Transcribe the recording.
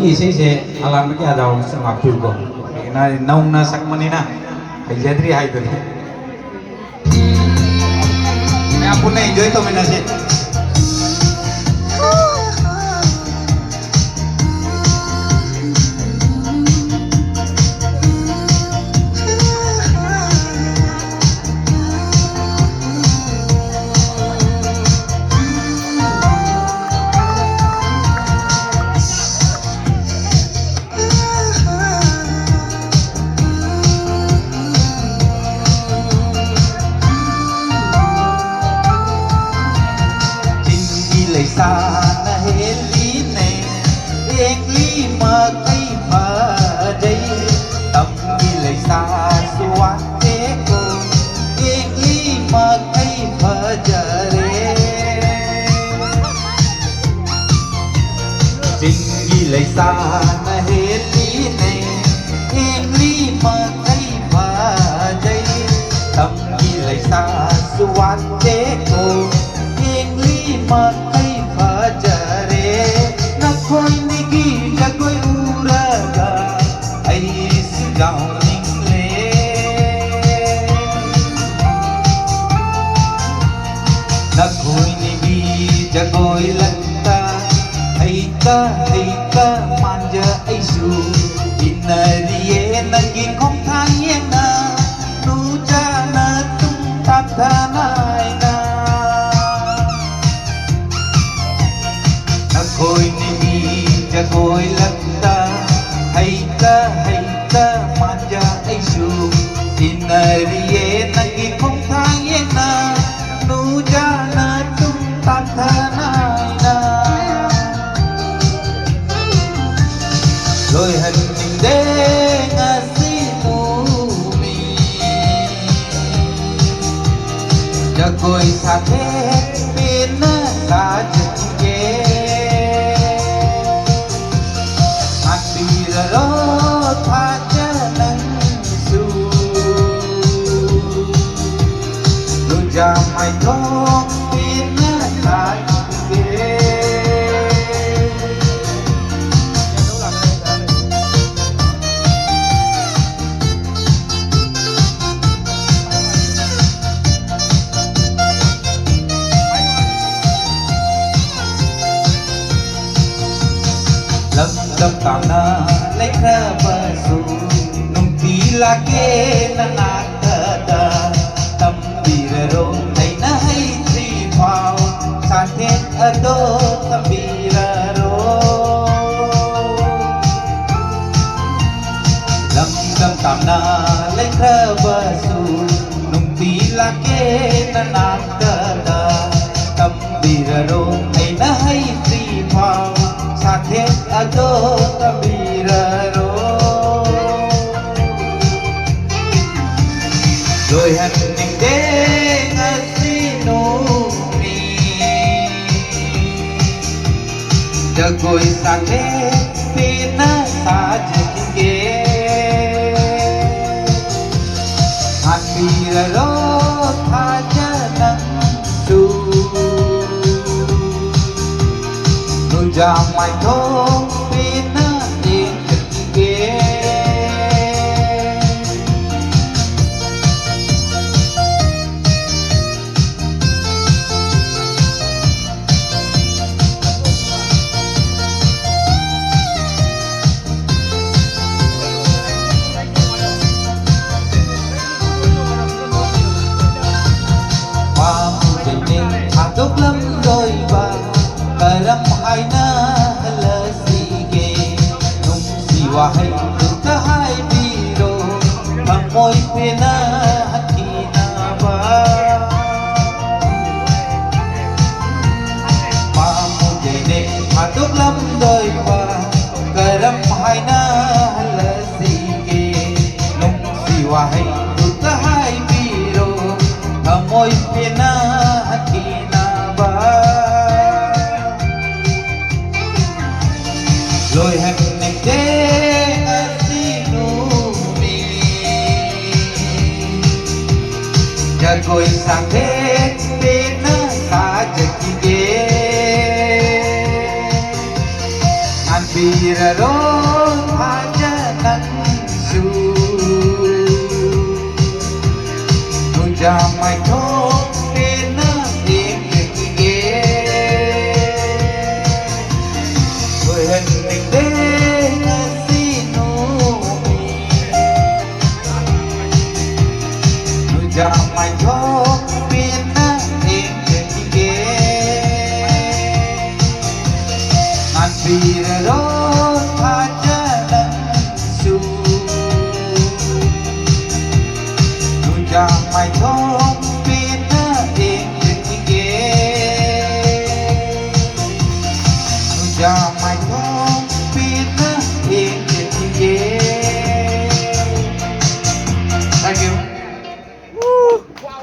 isi se alam ke ada sama purgo na naung na sakmani na jadri hai to मैं आपको ना एंजॉय तो मैंने से xa na heli ne ek li ma kai ma dei tâm đi lấy xa suat te ko ek li ma kai ma jare jingi lấy xa na heli ne ek li ma kai ma dei tâm đi lấy xa suat te ko ek li ma jare na koi nigi jagoi uraga ais gauning le na koi nigi jagoi lanta haika manja aisu inariye nagi kong thang na nu jana tum tathanai na khôi nimi jagoi lagta haika manja aisu inariye nagi kong thang na nu jana tum tathanai na rồi hình tình đê ngasi mi jagoi sakhe pena sajke lo tha cha nang su lu ja mai lo tin na ta ke lâm tam na lấy ra bờ su nung tí la ke na na da tâm bi ro hay na hay tri phao sa the ado tâm bi ro lâm tam na lấy ra bờ su nung tí la ke na na da tâm bi ro hay na hay tri phao साथे अदो तबीर रो đôi hạt tình đê ngasi nô mi jagoi sakhe pina saj kinge hatira ro tha janang su ja mai thong pina in ke pa mu tình adok lam rồi ba karam hai na la sige nung siwa hai ta hai biro pamoi pena hakina ba pamu jene adok lam doi ba karam hai na la sige nung siwa hai ta hai biro pamoi pena hakina ba rồi hành này đê ngasi nu mi jagoi sakhe pena sajki ge वीररो भाजनंसु तुझा मैं